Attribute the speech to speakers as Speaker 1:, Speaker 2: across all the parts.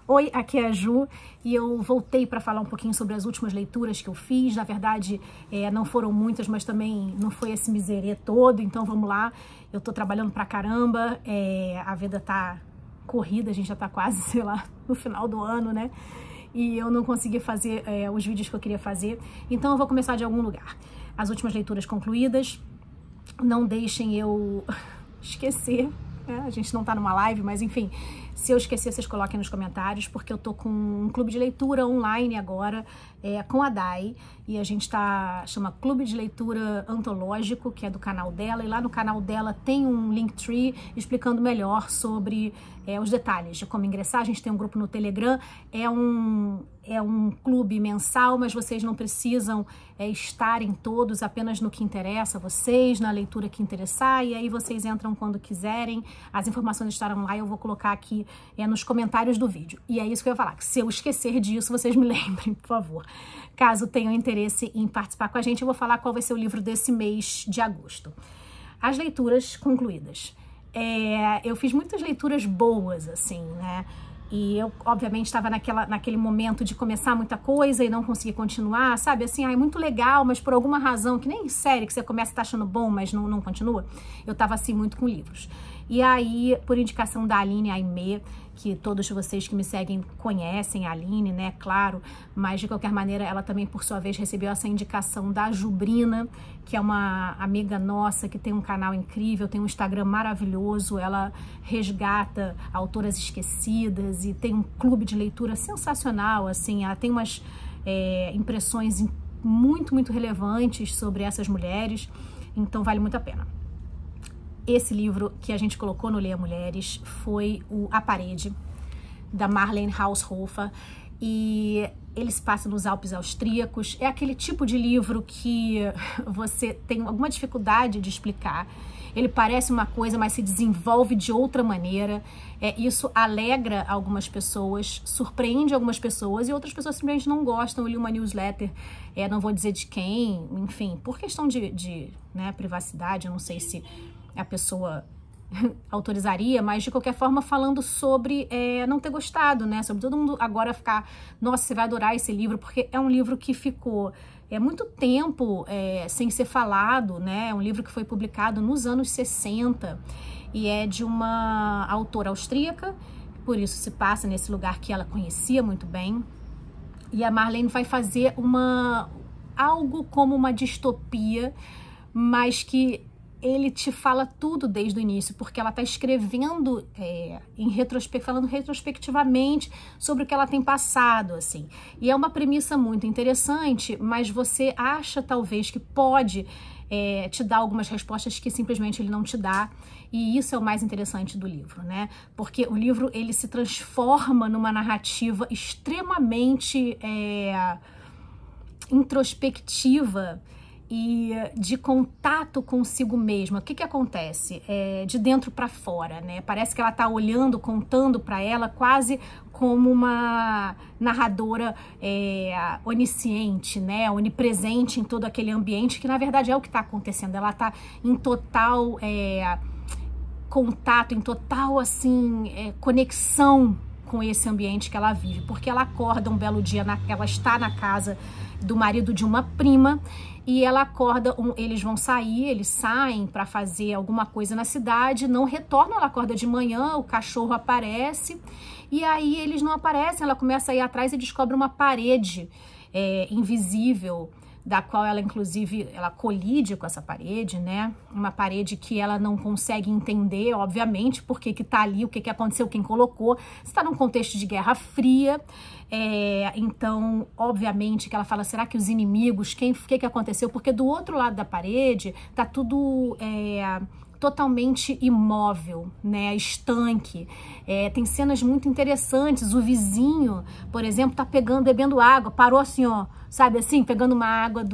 Speaker 1: Oi, aqui é a Ju e eu voltei para falar um pouquinho sobre as últimas leituras que eu fiz. Na verdade, não foram muitas, mas também não foi esse miserê todo, então vamos lá. Eu tô trabalhando pra caramba, a vida tá corrida, a gente já tá quase, sei lá, no final do ano, né? E eu não consegui fazer os vídeos que eu queria fazer, então eu vou começar de algum lugar. As últimas leituras concluídas, não deixem eu esquecer, né? A gente não tá numa live, mas enfim, se eu esquecer, vocês coloquem nos comentários, porque eu tô com um clube de leitura online agora, com a Dai, e a gente chama Clube de Leitura Antológico, que é do canal dela, e lá no canal dela tem um Linktree explicando melhor sobre os detalhes de como ingressar. A gente tem um grupo no Telegram, é um clube mensal, mas vocês não precisam estarem todos apenas no que interessa a vocês, na leitura que interessar, e aí vocês entram quando quiserem. As informações estarão lá, eu vou colocar aqui nos comentários do vídeo. E é isso que eu ia falar, que se eu esquecer disso, vocês me lembrem, por favor. Caso tenham interesse em participar com a gente, eu vou falar qual vai ser o livro desse mês de agosto. As leituras concluídas. Eu fiz muitas leituras boas, assim, né? E eu, obviamente, estava naquele momento de começar muita coisa e não conseguir continuar, sabe? Assim, é muito legal, mas por alguma razão, que nem série que você começa e tá achando bom, mas não continua. Eu tava assim muito com livros. E aí, por indicação da Aline Aimee, que todos vocês que me seguem conhecem a Aline, né? Claro, mas de qualquer maneira, ela também, por sua vez, recebeu essa indicação da Jubrina, que é uma amiga nossa que tem um canal incrível, tem um Instagram maravilhoso, ela resgata autoras esquecidas e tem um clube de leitura sensacional, assim, ela tem umas impressões muito, muito relevantes sobre essas mulheres, então vale muito a pena. Esse livro que a gente colocou no Leia Mulheres foi A Parede, da Marlene Haushofer, e ele se passa nos Alpes austríacos. É aquele tipo de livro que você tem alguma dificuldade de explicar. Ele parece uma coisa, mas se desenvolve de outra maneira. Isso alegra algumas pessoas, surpreende algumas pessoas, e outras pessoas simplesmente não gostam. Eu li uma newsletter, não vou dizer de quem, enfim, por questão de privacidade, eu não sei se a pessoa autorizaria, mas de qualquer forma falando sobre não ter gostado, né? Sobre todo mundo agora ficar, nossa, você vai adorar esse livro, porque é um livro que ficou muito tempo sem ser falado, né? É um livro que foi publicado nos anos 60 e é de uma autora austríaca, por isso se passa nesse lugar que ela conhecia muito bem. E a Marlene vai fazer algo como uma distopia, mas ele te fala tudo desde o início, porque ela está escrevendo falando retrospectivamente sobre o que ela tem passado, assim. E é uma premissa muito interessante, mas você acha talvez que pode te dar algumas respostas que simplesmente ele não te dá, e isso é o mais interessante do livro, né? Porque o livro, ele se transforma numa narrativa extremamente introspectiva e de contato consigo mesma. O que acontece? De dentro para fora, né? Parece que ela tá olhando, contando para ela quase como uma narradora onisciente, né? Onipresente em todo aquele ambiente, que na verdade é o que está acontecendo. Ela tá em total contato, em total, assim, conexão com esse ambiente que ela vive, porque ela acorda um belo dia, ela está na casa do marido de uma prima, e ela acorda, eles vão sair, eles saem para fazer alguma coisa na cidade, não retornam, ela acorda de manhã, o cachorro aparece, e aí eles não aparecem, ela começa a ir atrás e descobre uma parede invisível, da qual ela, inclusive, ela colide com essa parede, né? Uma parede que ela não consegue entender, obviamente, por que tá ali, o que aconteceu, quem colocou. Está num contexto de Guerra Fria, então, obviamente, que ela fala, será que os inimigos, o que aconteceu? Porque do outro lado da parede tá tudo totalmente imóvel, né, estanque. Tem cenas muito interessantes. O vizinho, por exemplo, tá bebendo água, parou assim, ó, sabe assim, pegando uma água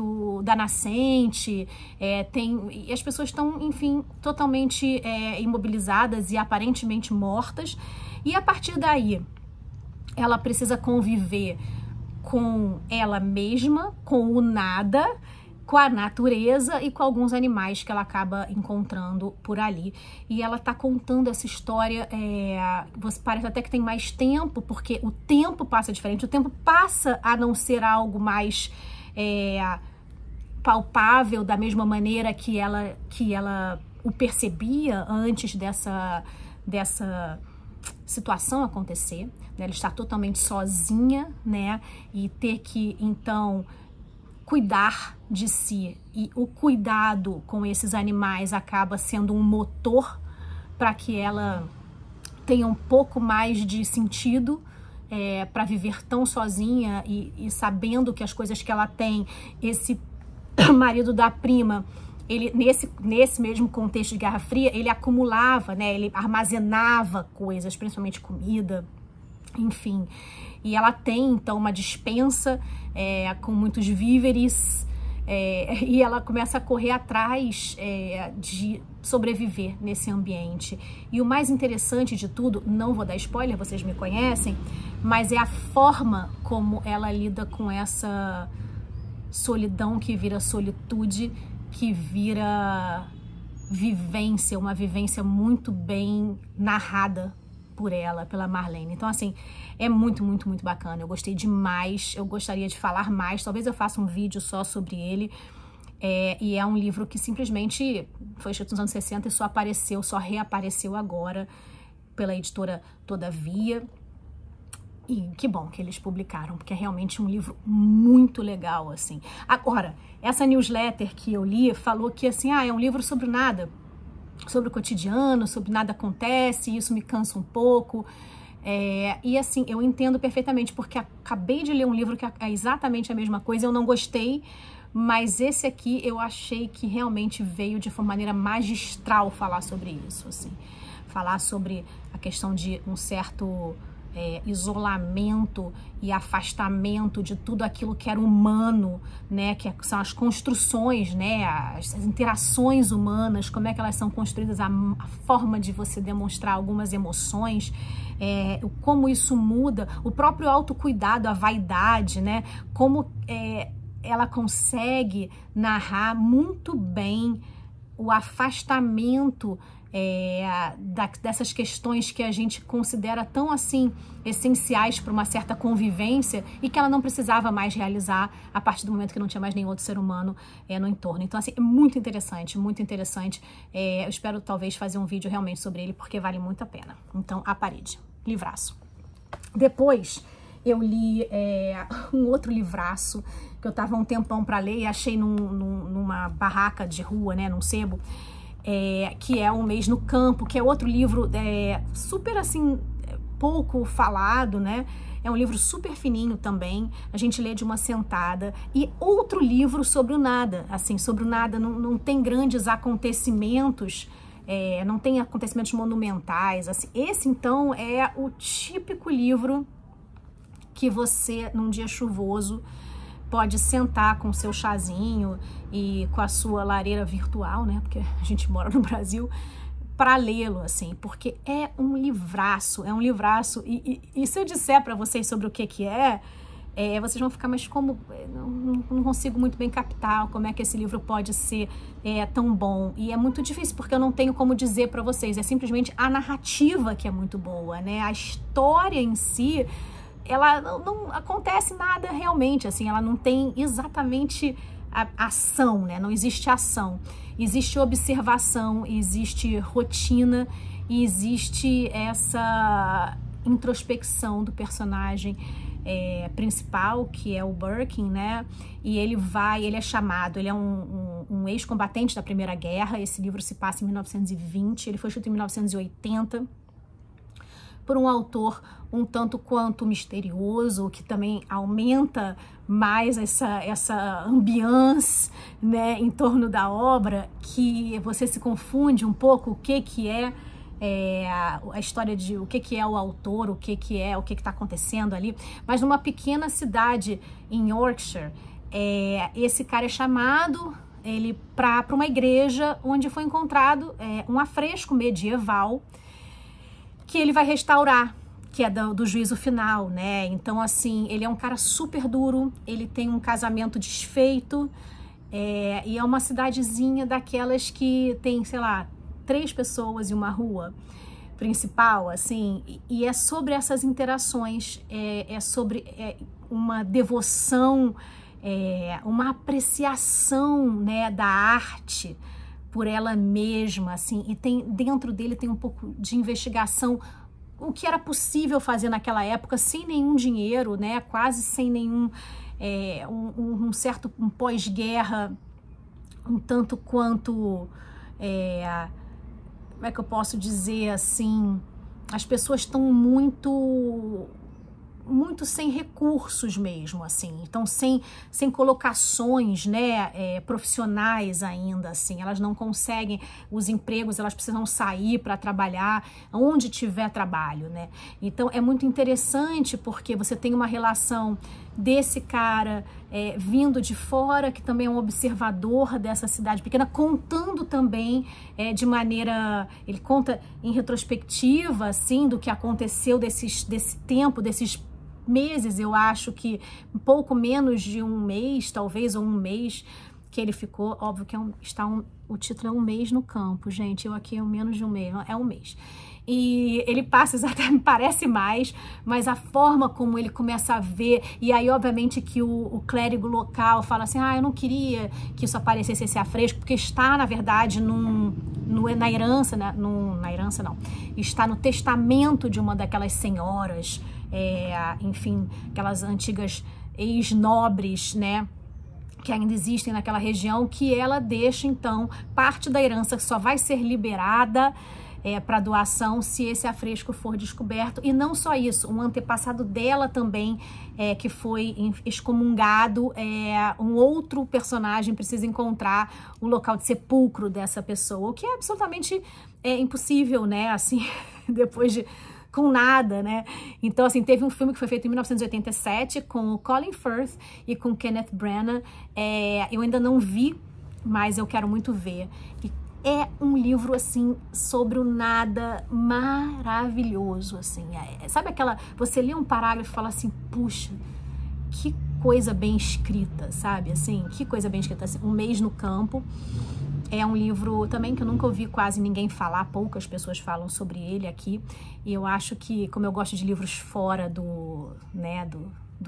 Speaker 1: da nascente. E as pessoas estão, enfim, totalmente imobilizadas e aparentemente mortas. E a partir daí, ela precisa conviver com ela mesma, com o nada, com a natureza e com alguns animais que ela acaba encontrando por ali. E ela tá contando essa história, você parece até que tem mais tempo, porque o tempo passa diferente, o tempo passa a não ser algo mais palpável da mesma maneira que ela o percebia antes dessa situação acontecer, né? Ela está totalmente sozinha, né? E ter que, então, cuidar de si, e o cuidado com esses animais acaba sendo um motor para que ela tenha um pouco mais de sentido para viver tão sozinha e sabendo que as coisas que ela tem, esse marido da prima, ele nesse mesmo contexto de Guerra Fria, ele acumulava, né? Ele armazenava coisas, principalmente comida, enfim. E ela tem, então, uma despensa com muitos víveres, e ela começa a correr atrás de sobreviver nesse ambiente. E o mais interessante de tudo, não vou dar spoiler, vocês me conhecem, mas é a forma como ela lida com essa solidão que vira solitude, que vira vivência, uma vivência muito bem narrada por ela, pela Marlene. Então, assim, é muito, muito, muito bacana. Eu gostei demais, eu gostaria de falar mais, talvez eu faça um vídeo só sobre ele. E é um livro que simplesmente foi escrito nos anos 60 e só reapareceu agora pela editora Todavia. E que bom que eles publicaram, porque é realmente um livro muito legal, assim. Agora, essa newsletter que eu li falou que, assim, é um livro sobre nada, sobre o cotidiano, sobre nada acontece, isso me cansa um pouco. E, assim, eu entendo perfeitamente, porque acabei de ler um livro que é exatamente a mesma coisa, eu não gostei, mas esse aqui eu achei que realmente veio de uma maneira magistral falar sobre isso, assim. Falar sobre a questão de um certo isolamento e afastamento de tudo aquilo que era humano, né, que são as construções, né, as interações humanas, como é que elas são construídas, a forma de você demonstrar algumas emoções, como isso muda, o próprio autocuidado, a vaidade, né, como ela consegue narrar muito bem o afastamento dessas questões que a gente considera tão, assim, essenciais para uma certa convivência e que ela não precisava mais realizar a partir do momento que não tinha mais nenhum outro ser humano no entorno. Então, assim, é muito interessante, muito interessante. Eu espero talvez fazer um vídeo realmente sobre ele, porque vale muito a pena. Então, A Parede, livraço. Depois, eu li um outro livraço que eu tava um tempão para ler e achei numa barraca de rua, né, num sebo, que é Um Mês no Campo, que é outro livro super, assim, pouco falado, né? É um livro super fininho também, a gente lê de uma sentada. E outro livro sobre o nada, assim, sobre o nada, não tem grandes acontecimentos, não tem acontecimentos monumentais, assim. Esse, então, é o típico livro que você, num dia chuvoso, pode sentar com o seu chazinho e com a sua lareira virtual, né? Porque a gente mora no Brasil, para lê-lo, assim, porque é um livraço, e se eu disser para vocês sobre o que é, vocês vão ficar, mas como, não consigo muito bem captar como é que esse livro pode ser tão bom, e é muito difícil, porque eu não tenho como dizer para vocês, é simplesmente a narrativa que é muito boa, né? A história em si, ela não acontece nada realmente, assim, ela não tem exatamente a ação, né? Não existe ação, existe observação, existe rotina e existe essa introspecção do personagem principal, que é o Birkin, né? E ele é chamado, ele é um ex-combatente da Primeira Guerra. Esse livro se passa em 1920, ele foi escrito em 1980, por um autor um tanto quanto misterioso, que também aumenta mais essa ambiance, né, em torno da obra, que você se confunde um pouco o que é a história de o que é o autor, o que está acontecendo ali. Mas numa pequena cidade em Yorkshire, esse cara é chamado para uma igreja onde foi encontrado um afresco medieval que ele vai restaurar, que é do juízo final, né? Então, assim, ele é um cara super duro, ele tem um casamento desfeito, E é uma cidadezinha daquelas que tem, sei lá, 3 pessoas e uma rua principal, assim, e é sobre essas interações, é sobre uma devoção, uma apreciação, né, da arte por ela mesma, assim, e dentro dele tem um pouco de investigação, o que era possível fazer naquela época sem nenhum dinheiro, né, quase sem nenhum, um pós-guerra, um tanto quanto, como é que eu posso dizer, assim, as pessoas estão muito sem recursos mesmo, assim, então sem colocações, né, profissionais ainda, assim, elas não conseguem os empregos, elas precisam sair para trabalhar onde tiver trabalho, né, então é muito interessante porque você tem uma relação desse cara vindo de fora, que também é um observador dessa cidade pequena, contando também de maneira, ele conta em retrospectiva, assim, do que aconteceu desse tempo, desses meses, eu acho que um pouco menos de um mês, talvez, ou um mês que ele ficou, óbvio que o título é Um Mês no Campo, gente, eu aqui menos de um mês, é um mês. E ele passa exatamente, parece mais, mas a forma como ele começa a ver, e aí obviamente que o clérigo local fala assim, eu não queria que isso aparecesse esse afresco, porque está na verdade na herança, né? Na herança não, está no testamento de uma daquelas senhoras, enfim, aquelas antigas ex-nobres, né, que ainda existem naquela região, que ela deixa então parte da herança que só vai ser liberada para doação se esse afresco for descoberto. E não só isso, um antepassado dela também, que foi excomungado, um outro personagem precisa encontrar o local de sepulcro dessa pessoa, o que é absolutamente impossível, né, assim, depois de... com nada, né? Então, assim, teve um filme que foi feito em 1987 com o Colin Firth e com Kenneth Branagh. Eu ainda não vi, mas eu quero muito ver. E é um livro, assim, sobre o nada maravilhoso, assim. Sabe aquela... Você lê um parágrafo e fala assim, puxa, que coisa bem escrita, sabe? Assim, que coisa bem escrita. Assim, Um Mês no Campo. É um livro também que eu nunca ouvi quase ninguém falar, poucas pessoas falam sobre ele aqui. E eu acho que, como eu gosto de livros fora do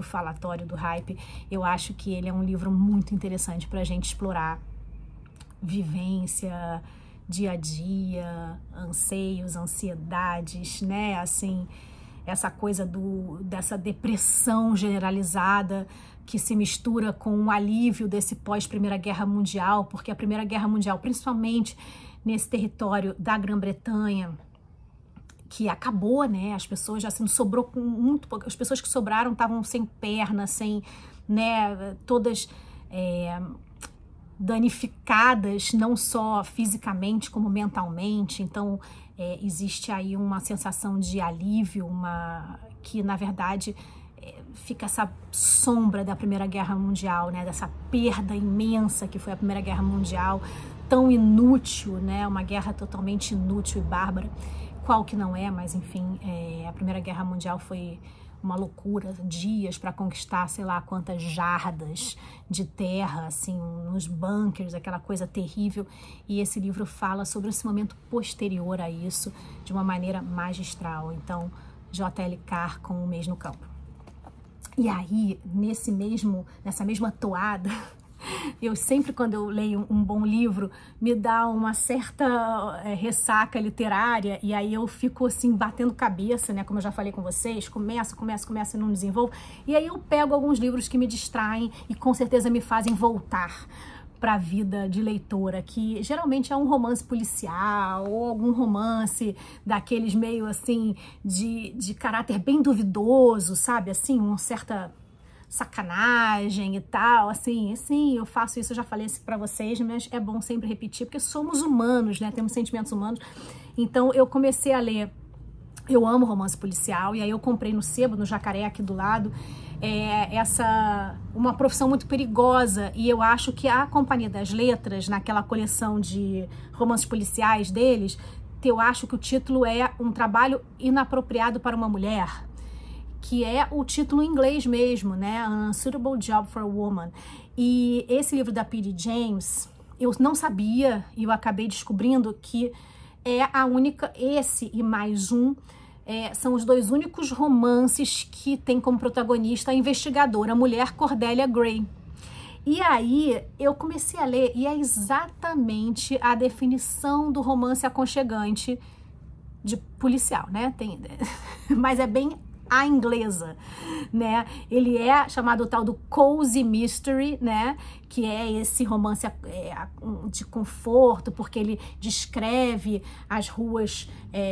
Speaker 1: falatório, do hype, eu acho que ele é um livro muito interessante para a gente explorar vivência, dia a dia, anseios, ansiedades, né? Assim, essa coisa dessa depressão generalizada que se mistura com o alívio desse pós-Primeira Guerra Mundial, porque a Primeira Guerra Mundial, principalmente nesse território da Grã-Bretanha, que acabou, né? As pessoas já assim, sobrou com muito pouco. As pessoas que sobraram estavam sem perna, sem, né? Todas danificadas, não só fisicamente como mentalmente. Então existe aí uma sensação de alívio, que na verdade fica essa sombra da Primeira Guerra Mundial, né? Dessa perda imensa que foi a Primeira Guerra Mundial, tão inútil, né? Uma guerra totalmente inútil e bárbara, qual que não é, mas enfim, a Primeira Guerra Mundial foi uma loucura, dias para conquistar, sei lá, quantas jardas de terra, assim, nos bunkers, aquela coisa terrível. E esse livro fala sobre esse momento posterior a isso de uma maneira magistral. Então, J.L. Carr com Um Mês no Campo. E aí, nessa mesma toada, eu sempre, quando eu leio um bom livro, me dá uma certa ressaca literária, e aí eu fico assim, batendo cabeça, né, como eu já falei com vocês, começo e não desenvolvo, e aí eu pego alguns livros que me distraem e com certeza me fazem voltar para a vida de leitora, que geralmente é um romance policial ou algum romance daqueles meio assim, de caráter bem duvidoso, sabe, assim, uma certa sacanagem e tal, assim, eu faço isso, eu já falei isso pra vocês, mas é bom sempre repetir, porque somos humanos, né, temos sentimentos humanos. Então eu comecei a ler, eu amo romance policial, e aí eu comprei no sebo, no Jacaré aqui do lado, uma profissão muito perigosa, e eu acho que a Companhia das Letras, naquela coleção de romances policiais deles, eu acho que o título é Um Trabalho Inapropriado para uma Mulher, que é o título em inglês mesmo, né? An Unsuitable Job for a Woman. E esse livro da P.D. James, eu não sabia, e eu acabei descobrindo que é a única, esse e mais um, são os dois únicos romances que tem como protagonista a investigadora, a mulher Cordelia Gray. E aí eu comecei a ler, e é exatamente a definição do romance aconchegante de policial, né? Mas é bem a inglesa, né? Ele é chamado o tal do cozy mystery, né? Que é esse romance de conforto, porque ele descreve as ruas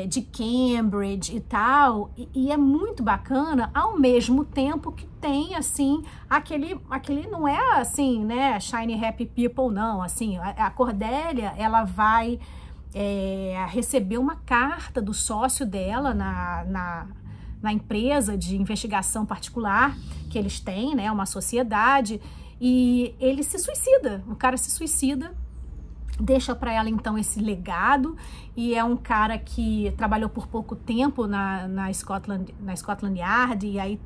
Speaker 1: de Cambridge e tal, e é muito bacana, ao mesmo tempo que tem, assim, aquele não é, assim, né, shiny happy people, não, assim, a Cordelia, ela vai receber uma carta do sócio dela na empresa de investigação particular que eles têm, né, uma sociedade, e ele se suicida, o cara se suicida, deixa para ela então esse legado, e é um cara que trabalhou por pouco tempo na Scotland Yard, e aí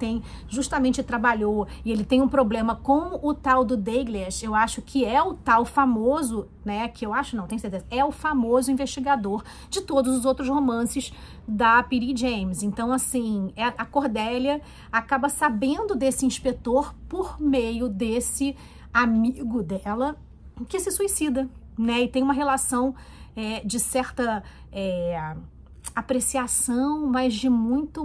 Speaker 1: trabalhou, e ele tem um problema com o tal do Dalglish, eu acho que é o tal famoso, né, que eu acho, não, tenho certeza, é o famoso investigador de todos os outros romances da P.D. James. Então, assim, a Cordelia acaba sabendo desse inspetor por meio desse amigo dela que se suicida, né, e tem uma relação de certa apreciação, mas de muito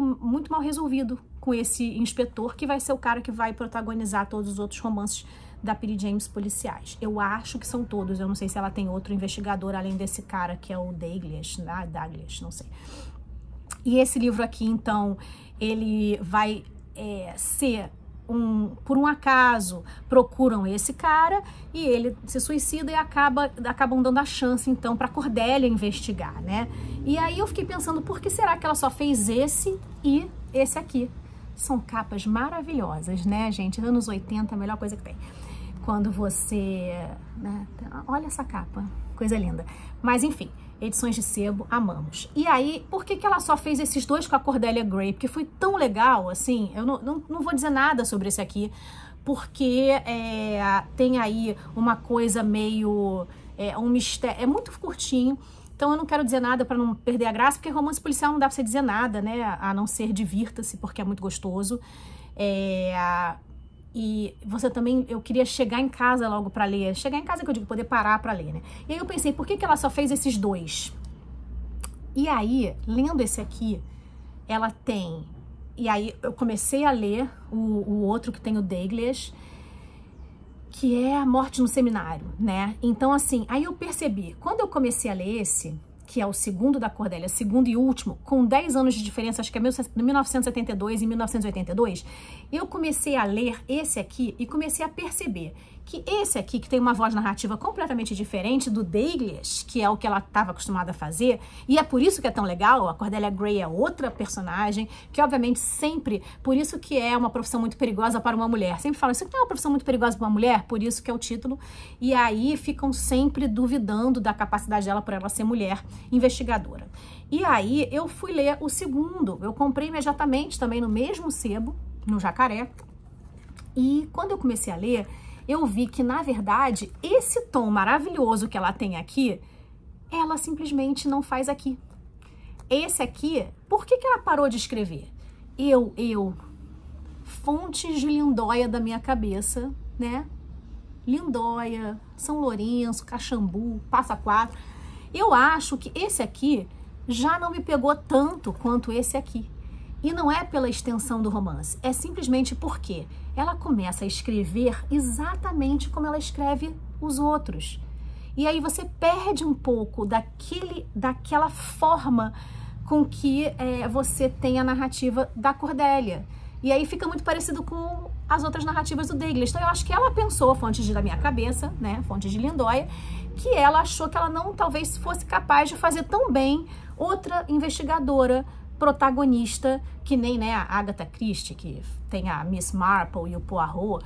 Speaker 1: mal resolvido com esse inspetor, que vai ser o cara que vai protagonizar todos os outros romances da P.D. James policiais. Eu acho que são todos, eu não sei se ela tem outro investigador além desse cara, que é o Dalglish, né? Dalglish, não sei. E esse livro aqui, então, ele vai ser por um acaso, procuram esse cara e ele se suicida e acabam dando a chance, então, para Cordelia investigar, né? E aí eu fiquei pensando, por que será que ela só fez esse e esse aqui? São capas maravilhosas, né, gente? Anos 80, a melhor coisa que tem. Quando você... né? Olha essa capa, coisa linda. Mas, enfim, edições de sebo, amamos. E aí, por que ela só fez esses dois com a Cordelia Gray? Porque foi tão legal, assim, eu não vou dizer nada sobre esse aqui, porque tem aí uma coisa meio... um mistério, é muito curtinho, então eu não quero dizer nada para não perder a graça, porque romance policial não dá pra você dizer nada, né, a não ser divirta-se, porque é muito gostoso. E você também, eu queria chegar em casa logo pra ler, chegar em casa que eu digo, poder parar pra ler, né? E aí eu pensei, por que ela só fez esses dois? E aí, lendo esse aqui, ela tem, e aí eu comecei a ler o outro que tem o Dalglish, que é A Morte no Seminário, né? Então, assim, aí eu percebi, quando eu comecei a ler esse, que é o segundo da Cordelia, segundo e último, com 10 anos de diferença, acho que é 1972 e 1982, eu comecei a ler esse aqui e comecei a perceber que esse aqui, que tem uma voz narrativa completamente diferente do Dalglish, que é o que ela estava acostumada a fazer, e é por isso que é tão legal, a Cordelia Gray é outra personagem, que obviamente sempre, por isso que é uma profissão muito perigosa para uma mulher, sempre falam, isso aqui é uma profissão muito perigosa para uma mulher, por isso que é o título, e aí ficam sempre duvidando da capacidade dela por ela ser mulher investigadora. E aí eu fui ler o segundo, eu comprei imediatamente também no mesmo sebo, no Jacaré, e quando eu comecei a ler, eu vi que, na verdade, esse tom maravilhoso que ela tem aqui, ela simplesmente não faz aqui. Esse aqui, por que ela parou de escrever? Fontes de Lindóia da minha cabeça, né? Lindóia, São Lourenço, Caxambu, Passa Quatro. Eu acho que esse aqui já não me pegou tanto quanto esse aqui. E não é pela extensão do romance, é simplesmente porque ela começa a escrever exatamente como ela escreve os outros. E aí você perde um pouco daquela forma com que você tem a narrativa da Cordelia. E aí fica muito parecido com as outras narrativas do Dalglish. Então eu acho que ela pensou, fontes da minha cabeça, né, fontes de Lindóia, que ela achou que ela não talvez fosse capaz de fazer tão bem outra investigadora protagonista, que nem, né, a Agatha Christie, que tem a Miss Marple e o Poirot.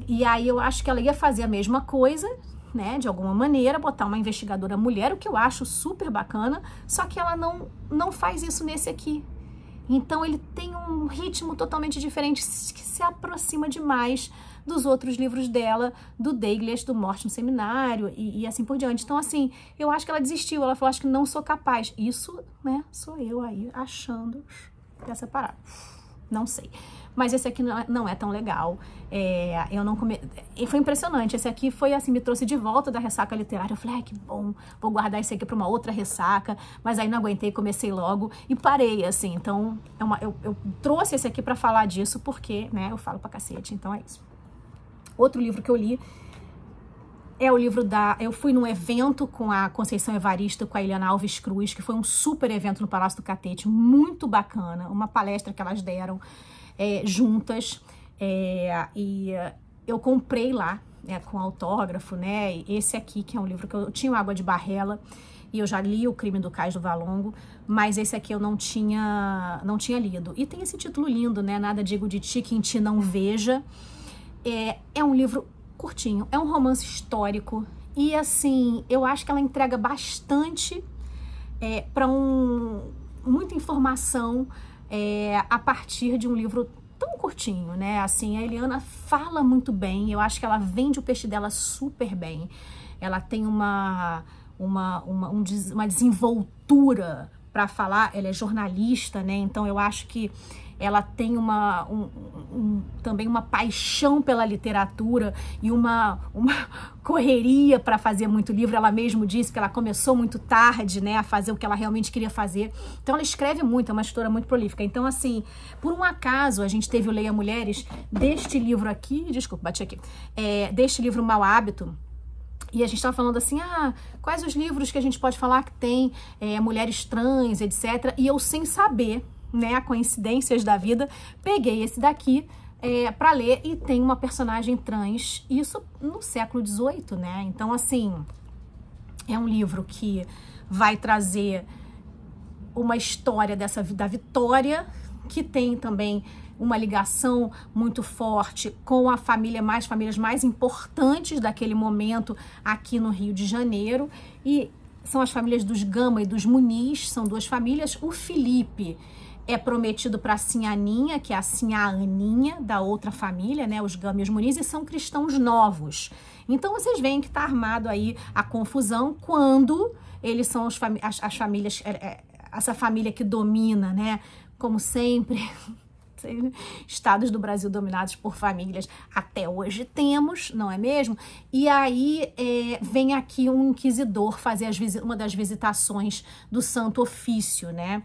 Speaker 1: E aí eu acho que ela ia fazer a mesma coisa, né, de alguma maneira, botar uma investigadora mulher, o que eu acho super bacana, só que ela não faz isso nesse aqui. Então ele tem um ritmo totalmente diferente que se aproxima demais dos outros livros dela, do Dalglish, do Morte no Seminário e assim por diante. Então, assim, eu acho que ela desistiu. Ela falou, acho que não sou capaz. Isso, né, sou eu aí achando dessa parada. Não sei. Mas esse aqui não é tão legal. Eu não foi impressionante. Esse aqui foi assim, me trouxe de volta da ressaca literária. Eu falei, ai, que bom, vou guardar esse aqui para uma outra ressaca. Mas aí não aguentei, comecei logo e parei, assim. Então, eu trouxe esse aqui para falar disso porque, né, eu falo pra cacete. Então é isso. Outro livro que eu li é o livro eu fui num evento com a Conceição Evaristo, com a Eliana Alves Cruz, que foi um super evento no Palácio do Catete, muito bacana, uma palestra que elas deram juntas, e eu comprei lá, com autógrafo, né, esse aqui, que é um livro que eu tinha, o Água de Barrela, e eu já li O Crime do Cais do Valongo, mas esse aqui eu não tinha lido. E tem esse título lindo, né, Nada Digo de Ti que em Ti Não Veja. É um livro curtinho, é um romance histórico, e assim, eu acho que ela entrega bastante para muita informação a partir de um livro tão curtinho, né? Assim, a Eliana fala muito bem, eu acho que ela vende o peixe dela super bem, ela tem uma desenvoltura para falar, ela é jornalista, né? Então eu acho que ela tem também uma paixão pela literatura e uma correria para fazer muito livro. Ela mesma disse que ela começou muito tarde, né, a fazer o que ela realmente queria fazer. Então ela escreve muito, é uma escritora muito prolífica. Então, assim, por um acaso, a gente teve o Leia Mulheres deste livro aqui, desculpa, bati aqui, deste livro Mau Hábito. E a gente estava falando assim, quais os livros que a gente pode falar que tem mulheres trans, etc. E eu, sem saber, né, coincidências da vida, peguei esse daqui para ler, e tem uma personagem trans, isso no século XVIII, né? Então, assim, é um livro que vai trazer uma história da Vitória, que tem também uma ligação muito forte com as famílias mais importantes daquele momento aqui no Rio de Janeiro, e são as famílias dos Gama e dos Muniz, são duas famílias. O Felipe é prometido para a Sinhaninha, que é a Sinhá Aninha, da outra família, né, os Gama e os Muniz, e são cristãos novos. Então vocês veem que está armado aí a confusão quando eles são as famílias, essa família que domina, né, como sempre, estados do Brasil dominados por famílias, até hoje temos, não é mesmo? E aí vem aqui um inquisidor fazer uma das visitações do Santo Ofício, né?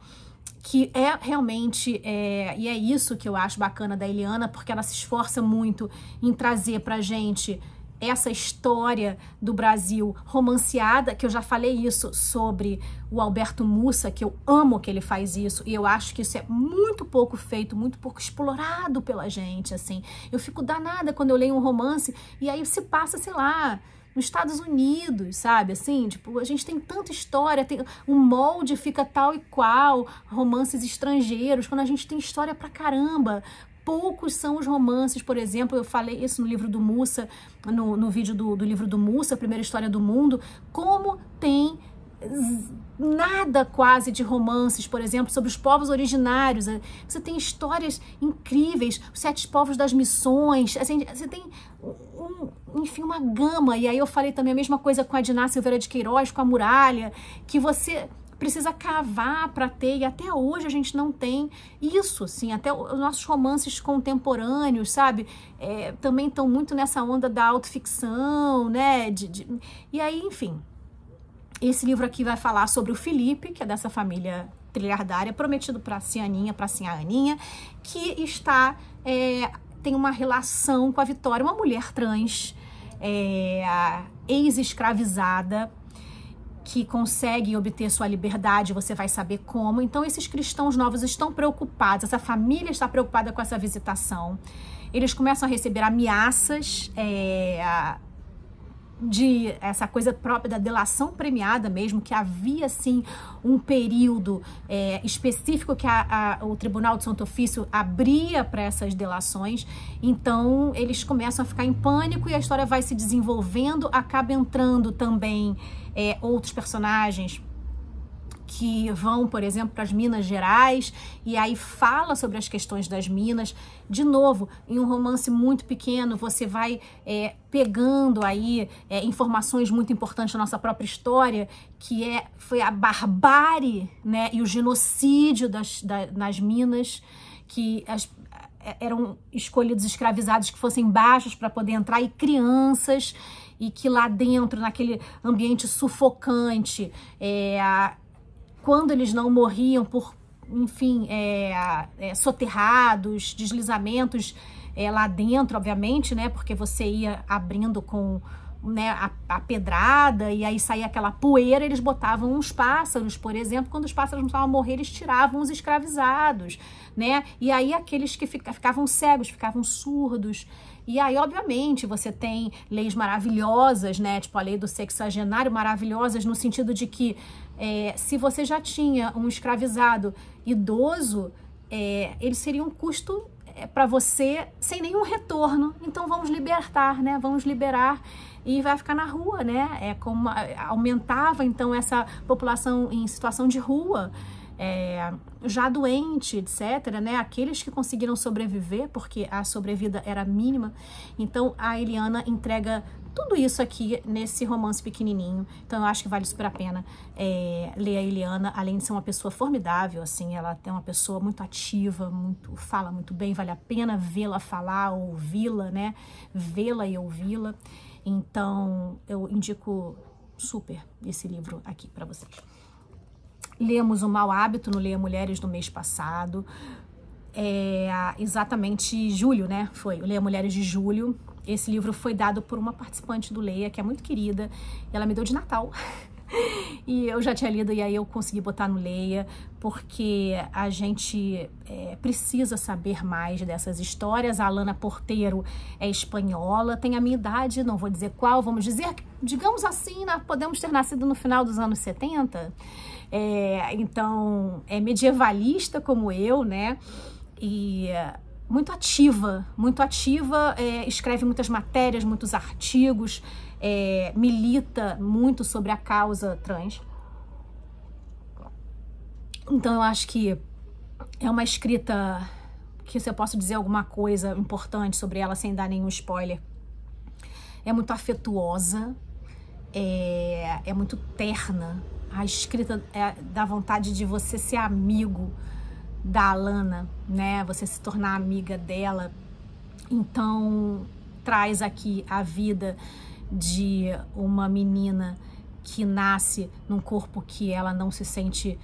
Speaker 1: Que é realmente, e é isso que eu acho bacana da Eliana, porque ela se esforça muito em trazer pra gente essa história do Brasil romanceada, que eu já falei isso sobre o Alberto Mussa, que eu amo que ele faz isso, e eu acho que isso é muito pouco feito, muito pouco explorado pela gente, assim. Eu fico danada quando eu leio um romance, e aí se passa, sei lá, nos Estados Unidos, sabe, assim, tipo, a gente tem tanta história, o molde fica tal e qual, romances estrangeiros, quando a gente tem história pra caramba. Poucos são os romances, por exemplo, eu falei isso no livro do Mussa, no vídeo do livro do Mussa, a Primeira História do Mundo, como tem nada quase de romances, por exemplo, sobre os povos originários. Você tem histórias incríveis, os 7 povos das missões, assim, você tem, enfim, uma gama. E aí eu falei também a mesma coisa com a Diná Silveira de Queiroz, com a Muralha, que você precisa cavar para ter, e até hoje a gente não tem isso, assim, até os nossos romances contemporâneos, sabe, também estão muito nessa onda da autoficção, né, e aí, enfim, esse livro aqui vai falar sobre o Felipe, que é dessa família trilhardária, prometido para a Sinhaninha, para a Sinhá Aninha, que tem uma relação com a Vitória, uma mulher trans, ex-escravizada, que consegue obter sua liberdade, você vai saber como. Então esses cristãos novos estão preocupados, essa família está preocupada com essa visitação. Eles começam a receber ameaças de essa coisa própria da delação premiada mesmo, que havia, assim, um período específico que o Tribunal de Santo Ofício abria para essas delações. Então eles começam a ficar em pânico e a história vai se desenvolvendo, acaba entrando também outros personagens que vão, por exemplo, para as Minas Gerais, e aí fala sobre as questões das Minas. De novo, em um romance muito pequeno, você vai pegando aí informações muito importantes da nossa própria história, que foi a barbárie, né, e o genocídio nas Minas, que eram escolhidos escravizados que fossem baixos para poder entrar, e crianças, e que lá dentro, naquele ambiente sufocante, quando eles não morriam por, enfim, soterrados, deslizamentos lá dentro, obviamente, né, porque você ia abrindo com, né, a pedrada, e aí saía aquela poeira, eles botavam uns pássaros, por exemplo, quando os pássaros não estavam a morrer, eles tiravam os escravizados, né, e aí aqueles que ficavam cegos, ficavam surdos. E aí, obviamente, você tem leis maravilhosas, né, tipo a lei do sexagenário, maravilhosas no sentido de que se você já tinha um escravizado idoso, ele seria um custo para você sem nenhum retorno. Então vamos libertar, né? Vamos liberar e vai ficar na rua, né? Como aumentava então essa população em situação de rua, já doente, etc, né? Aqueles que conseguiram sobreviver, porque a sobrevida era mínima. Então a Eliana entrega tudo isso aqui nesse romance pequenininho. Então eu acho que vale super a pena ler a Eliana, além de ser uma pessoa formidável, assim, ela é uma pessoa muito ativa, fala muito bem, vale a pena vê-la falar, ouvi-la, né? Vê-la e ouvi-la. Então eu indico super esse livro aqui para vocês. Lemos O Mau Hábito no Leia Mulheres do mês passado. Exatamente julho, né? Foi o Leia Mulheres de julho. Esse livro foi dado por uma participante do Leia, que é muito querida. Ela me deu de Natal. E eu já tinha lido, e aí eu consegui botar no Leia, porque a gente precisa saber mais dessas histórias. A Alana Porteiro é espanhola, tem a minha idade, não vou dizer qual, vamos dizer, digamos assim, podemos ter nascido no final dos anos 70. Então, é medievalista como eu, né? E muito ativa, escreve muitas matérias, muitos artigos, milita muito sobre a causa trans. Então eu acho que é uma escrita que, se eu posso dizer alguma coisa importante sobre ela sem dar nenhum spoiler, é muito afetuosa, é muito terna. A escrita dá vontade de você ser amigo da Alana, né? Você se tornar amiga dela. Então traz aqui a vida de uma menina que nasce num corpo que ela não se sente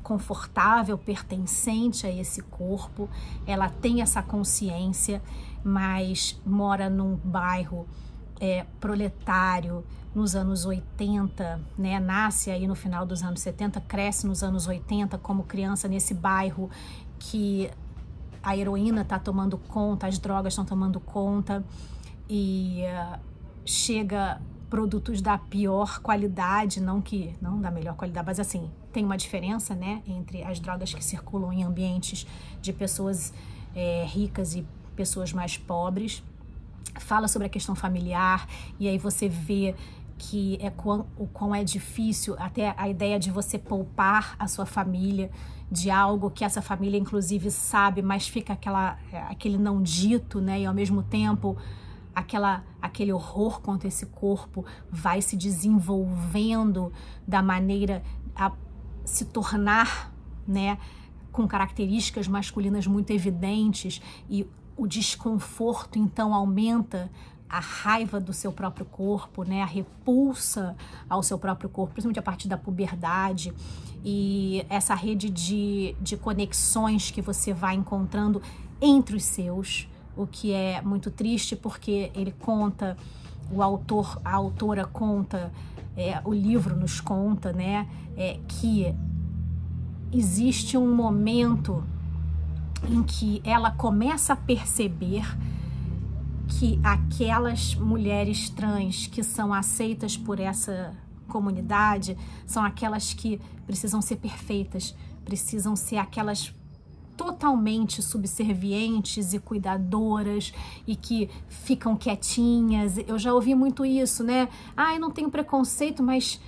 Speaker 1: confortável, pertencente a esse corpo. Ela tem essa consciência, mas mora num bairro proletário nos anos 80, né? Nasce aí no final dos anos 70, cresce nos anos 80 como criança nesse bairro que a heroína está tomando conta, as drogas estão tomando conta, e chega produtos da pior qualidade, não da melhor qualidade, mas assim, tem uma diferença, né, entre as drogas que circulam em ambientes de pessoas ricas e pessoas mais pobres. Fala sobre a questão familiar, e aí você vê que o quão é difícil, até a ideia de você poupar a sua família de algo que essa família inclusive sabe, mas fica aquele não dito, né? E ao mesmo tempo aquele horror contra esse corpo vai se desenvolvendo da maneira a se tornar, né, com características masculinas muito evidentes, e o desconforto então aumenta, a raiva do seu próprio corpo, né, a repulsa ao seu próprio corpo, principalmente a partir da puberdade, e essa rede de conexões que você vai encontrando entre os seus, o que é muito triste, porque ele conta, a autora conta, o livro nos conta, né, que existe um momento em que ela começa a perceber que aquelas mulheres trans que são aceitas por essa comunidade são aquelas que precisam ser perfeitas, precisam ser aquelas totalmente subservientes e cuidadoras e que ficam quietinhas. Eu já ouvi muito isso, né? Eu não tenho preconceito, mas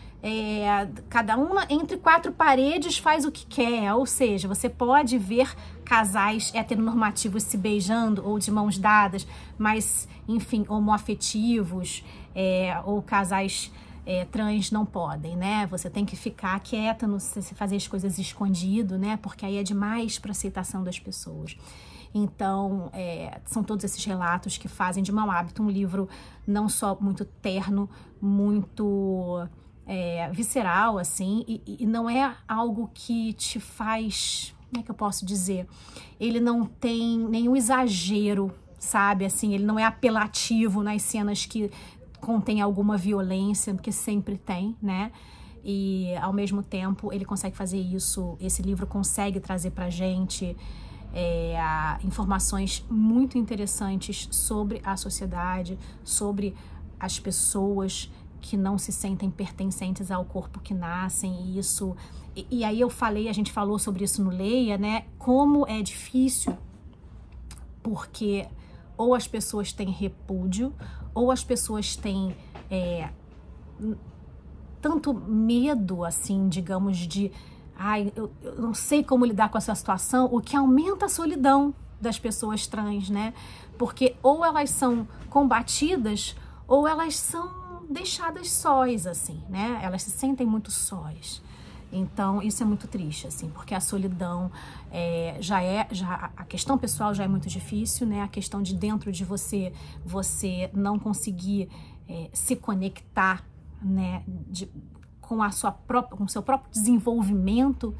Speaker 1: cada uma entre quatro paredes faz o que quer, ou seja, você pode ver casais heteronormativos se beijando ou de mãos dadas, mas, enfim, homoafetivos ou casais trans não podem, né? Você tem que ficar quieta, não fazer as coisas escondido, né? Porque aí é demais para aceitação das pessoas. Então, são todos esses relatos que fazem de Mau Hábito um livro não só muito terno, muito visceral, assim, e não é algo que te faz, como é que eu posso dizer? Ele não tem nenhum exagero, sabe? Assim, ele não é apelativo nas cenas que contém alguma violência, porque sempre tem, né? E, ao mesmo tempo, ele consegue fazer isso, esse livro consegue trazer pra gente informações muito interessantes sobre a sociedade, sobre as pessoas que não se sentem pertencentes ao corpo que nascem, e isso... E aí a gente falou sobre isso no Leia, né? Como é difícil, porque ou as pessoas têm repúdio, ou as pessoas têm tanto medo, assim, digamos, de... Ai, eu não sei como lidar com essa situação, o que aumenta a solidão das pessoas trans, né? Porque ou elas são combatidas, ou elas são deixadas sós, assim, né? Elas se sentem muito sós. Então, isso é muito triste, assim, porque a solidão a questão pessoal já é muito difícil, né? A questão de dentro de você não conseguir se conectar, né? Com o seu próprio desenvolvimento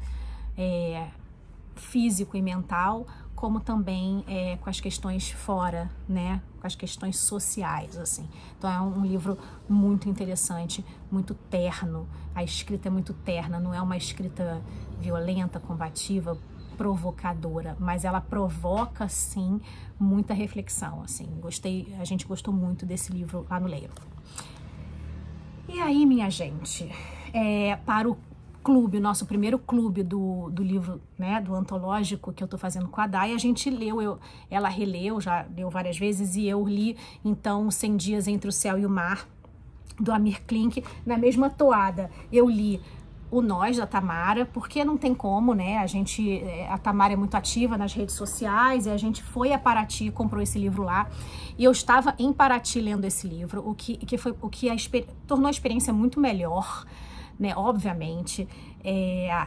Speaker 1: físico e mental, como também com as questões fora, né? Com as questões sociais, assim. Então é um livro muito interessante, muito terno. A escrita é muito terna, não é uma escrita violenta, combativa, provocadora, mas ela provoca, sim, muita reflexão, assim. A gente gostou muito desse livro lá no Leia. E aí, minha gente, para o clube, o nosso primeiro clube do livro, né, do antológico que eu tô fazendo com a Day, a gente leu, ela releu, já leu várias vezes, e eu li, então, 100 Dias Entre o Céu e o Mar, do Amir Klink, na mesma toada. Eu li o Nós, da Tamara, porque não tem como, né, a Tamara é muito ativa nas redes sociais, e a gente foi a Paraty e comprou esse livro lá, e eu estava em Paraty lendo esse livro, o que tornou a experiência muito melhor, né, obviamente,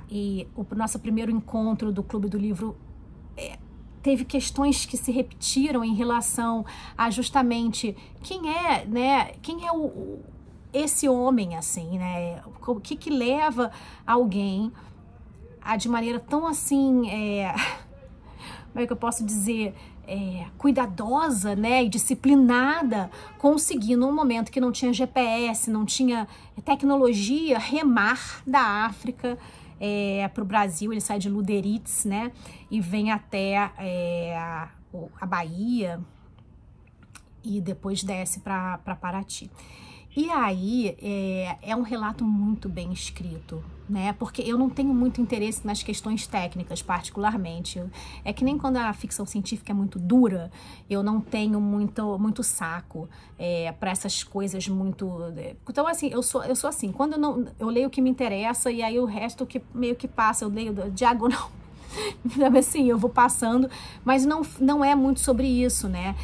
Speaker 1: e o nosso primeiro encontro do Clube do Livro teve questões que se repetiram em relação a justamente quem é esse homem, assim, né, o que leva alguém a, de maneira tão assim, como é que eu posso dizer, cuidadosa, né, e disciplinada, conseguir num momento que não tinha GPS, não tinha tecnologia, remar da África para o Brasil. Ele sai de Luderitz, né, e vem até a Bahia e depois desce para Paraty. E aí é um relato muito bem escrito, né? Porque eu não tenho muito interesse nas questões técnicas, particularmente. É que nem quando a ficção científica é muito dura, eu não tenho muito saco para essas coisas muito... Então, assim, eu sou assim, quando eu leio o que me interessa, e aí o resto que meio que passa, eu leio diagonal. Assim, eu vou passando, mas não é muito sobre isso, né?